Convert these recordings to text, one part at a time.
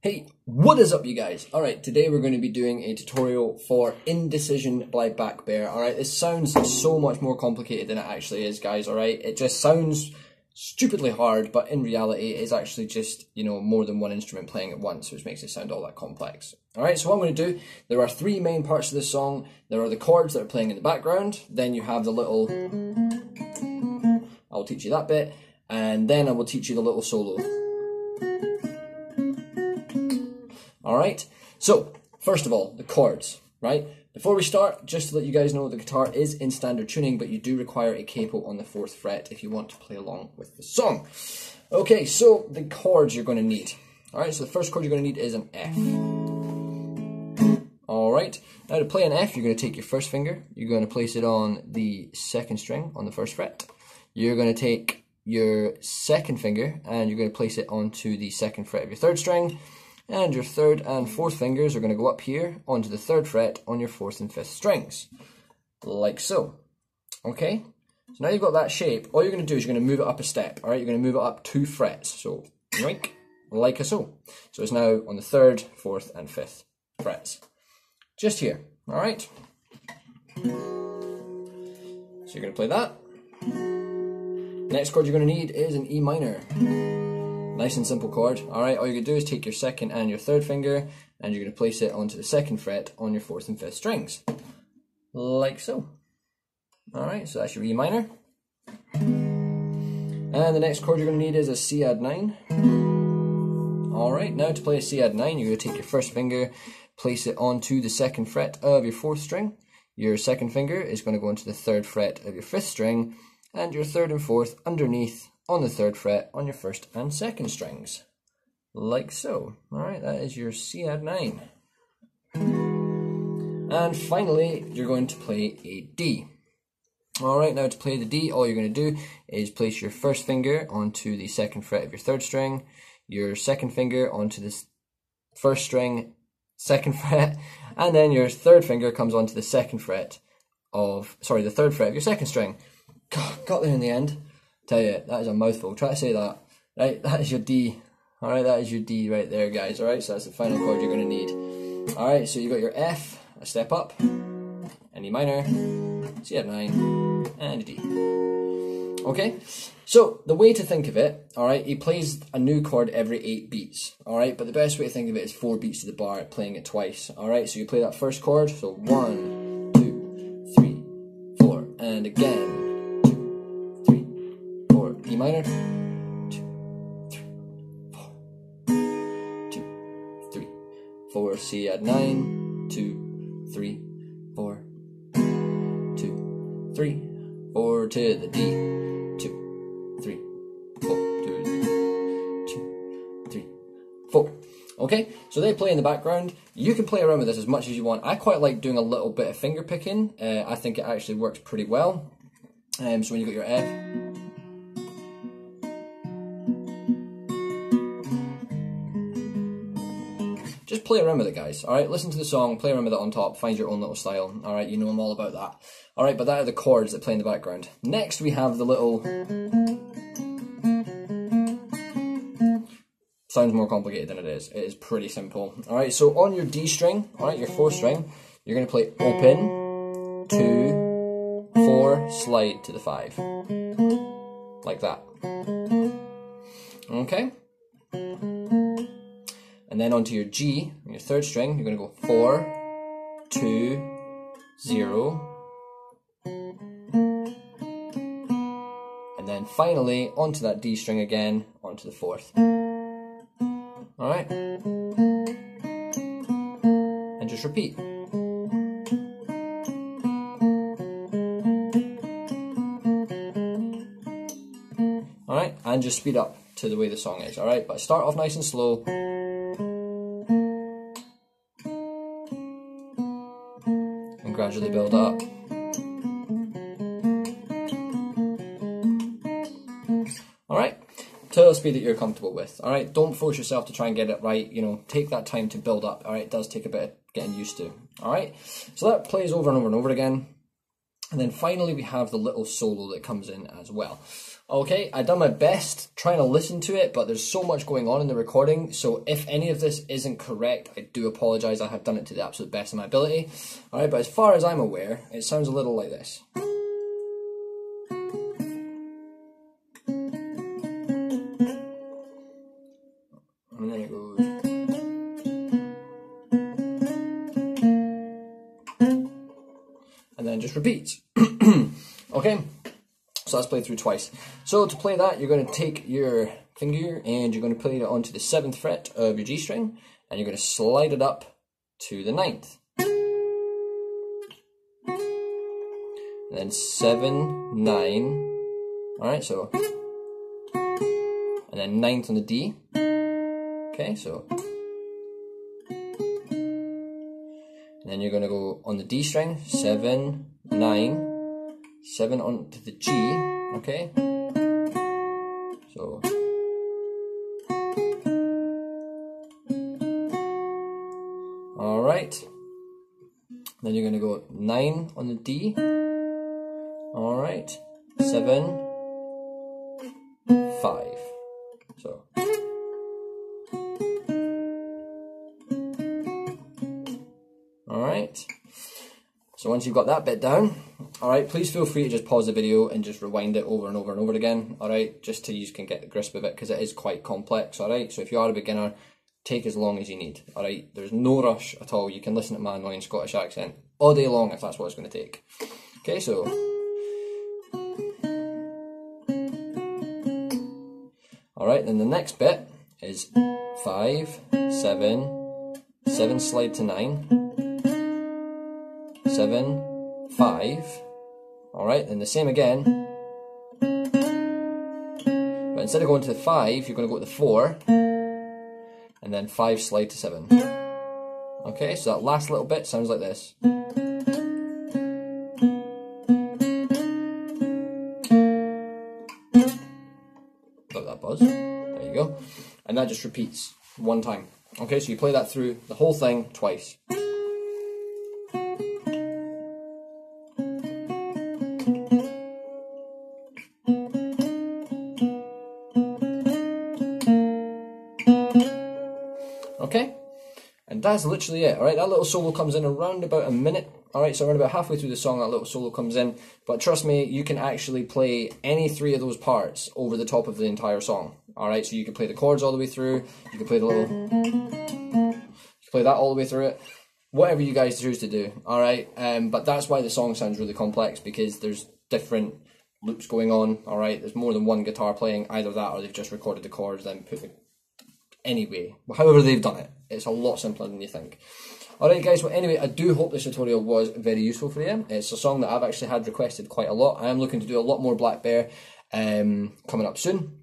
Hey, what is up you guys? Alright, today we're going to be doing a tutorial for Indecision by Blackbear. Alright, this sounds so much more complicated than it actually is, guys, alright? It just sounds stupidly hard, but in reality it is actually just, more than one instrument playing at once, which makes it sound all that complex. Alright, so what I'm going to do, there are three main parts of this song. There are the chords that are playing in the background, then you have the little... I'll teach you that bit, and then I will teach you the little solo. Alright, so first of all, the chords, right? Before we start, just to let you guys know, the guitar is in standard tuning, but you do require a capo on the 4th fret if you want to play along with the song. Okay, so the chords you're going to need. Alright, so the first chord you're going to need is an F. Alright, now to play an F, you're going to take your first finger, you're going to place it on the 2nd string on the 1st fret. You're going to take your 2nd finger and you're going to place it onto the 2nd fret of your 3rd string. And your 3rd and 4th fingers are going to go up here onto the 3rd fret on your 4th and 5th strings. Like so. Okay? So now you've got that shape, all you're going to do is you're going to move it up a step. Alright, you're going to move it up 2 frets. So, like so. So it's now on the 3rd, 4th and 5th frets. Just here. Alright? So you're going to play that. Next chord you're going to need is an E minor. Nice and simple chord. Alright, all you're going to do is take your 2nd and your 3rd finger and you're going to place it onto the 2nd fret on your 4th and 5th strings. Like so. Alright, so that's your E minor. And the next chord you're going to need is a C add 9. Alright, now to play a C add 9, you're going to take your 1st finger, place it onto the 2nd fret of your 4th string. Your 2nd finger is going to go into the 3rd fret of your 5th string, and your 3rd and 4th underneath on the 3rd fret on your 1st and 2nd strings. Like so. Alright, that is your C add 9. And finally, you're going to play a D. Alright, now to play the D, all you're going to do is place your 1st finger onto the 2nd fret of your 3rd string, your 2nd finger onto the 1st string, 2nd fret, and then your 3rd finger comes onto the 2nd fret of, the 3rd fret of your 2nd string. Got there in the end. Tell you, that is a mouthful. Try to say that. Right, that is your D. Alright, that is your D right there, guys. Alright, so that's the final chord you're going to need. Alright, so you got your F, a step up, an E minor, C add 9, and a D. Okay, so the way to think of it, alright, he plays a new chord every 8 beats. Alright, but the best way to think of it is 4 beats to the bar, playing it twice. Alright, so you play that first chord, so 1, 2, 3, 4, and again. E minor, 2, 3, 4, 2, 3, 4, C add 9, 2, 3, 4, 2, 3, 4 to the D, 2, 3, 4 to the 2, 3, 4. Okay, so they play in the background. You can play around with this as much as you want. I quite like doing a little bit of finger picking. I think it actually works pretty well. So when you got your F, just play around with it, guys. Alright, listen to the song, play around with it on top, find your own little style. Alright, you know I'm all about that. Alright, but that are the chords that play in the background. Next we have the little... Sounds more complicated than it is. It is pretty simple. Alright, so on your D string, alright, your 4th string, you're going to play open, 2, 4, slide to the 5. Like that. Okay? And then onto your G, on your 3rd string, you're going to go 4, 2, 0. And then finally, onto that D string again, onto the 4th. Alright? And just repeat. Alright? And just speed up to the way the song is. Alright? But start off nice and slow. Gradually build up. Alright, to a speed that you're comfortable with. Alright, don't force yourself to try and get it right, take that time to build up. Alright, it does take a bit of getting used to. Alright, so that plays over and over and over again. And then finally we have the little solo that comes in as well. Okay, I done my best trying to listen to it, but there's so much going on in the recording, so if any of this isn't correct, I do apologise. I have done it to the absolute best of my ability. Alright, but as far as I'm aware, it sounds a little like this. And then it goes. And then just repeats. Okay? So let's play through twice. So to play that, you're going to take your finger and you're going to play it onto the 7th fret of your G string, and you're going to slide it up to the 9th. And then 7, 9. Alright, so. And then 9th on the D. Okay, so. And then you're going to go on the D string, 7, 9. 7 onto the G, okay? So. Alright. Then you're going to go 9 on the D. Alright. 7, 5. So. Alright. So once you've got that bit down, alright, please feel free to just pause the video and just rewind it over and over and over again, alright, just till you can get the grasp of it, because it is quite complex, alright. So if you are a beginner, take as long as you need, alright. There's no rush at all. You can listen to my annoying Scottish accent all day long if that's what it's going to take. Okay, so. Alright, then the next bit is 5, 7, 7 slide to 9. 7, 5, alright, then the same again, but instead of going to the 5, you're going to go to the 4, and then 5 slide to 7. Okay, so that last little bit sounds like this. Got that buzz, there you go, and that just repeats one time. Okay, so you play that through the whole thing twice. Okay, and that's literally it. Alright, that little solo comes in around about a minute. Alright, so around about halfway through the song that little solo comes in, but trust me, you can actually play any 3 of those parts over the top of the entire song. Alright, so you can play the chords all the way through, you can play the little, you can play that all the way through it, whatever you guys choose to do. Alright, but that's why the song sounds really complex, because there's different loops going on. Alright, there's more than one guitar playing, either that or they've just recorded the chords then put the anyway, however they've done it. It's a lot simpler than you think. Alright guys, well anyway, I do hope this tutorial was very useful for you. It's a song that I've actually had requested quite a lot. I am looking to do a lot more Blackbear coming up soon,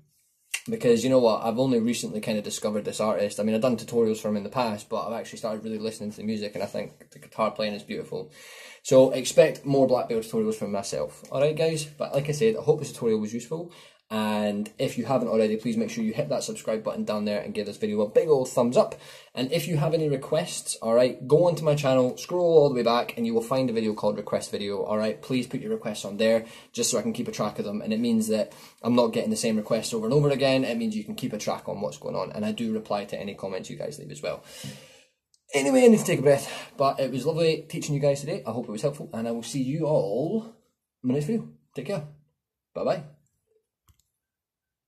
because you know what, I've only recently kind of discovered this artist. I mean, I've done tutorials for him in the past, but I've actually started really listening to the music, and I think the guitar playing is beautiful. So expect more Blackbear tutorials from myself. Alright guys, but like I said, I hope this tutorial was useful. And if you haven't already, please make sure you hit that subscribe button down there and give this video a big old thumbs up. And if you have any requests, alright, go onto my channel, scroll all the way back, and you will find a video called request video. Alright, please put your requests on there just so I can keep a track of them, and it means that I'm not getting the same requests over and over again. It means you can keep a track on what's going on, and I do reply to any comments you guys leave as well. Anyway, I need to take a breath, but it was lovely teaching you guys today. I hope it was helpful, and I will see you all in my next video. Take care. Bye bye.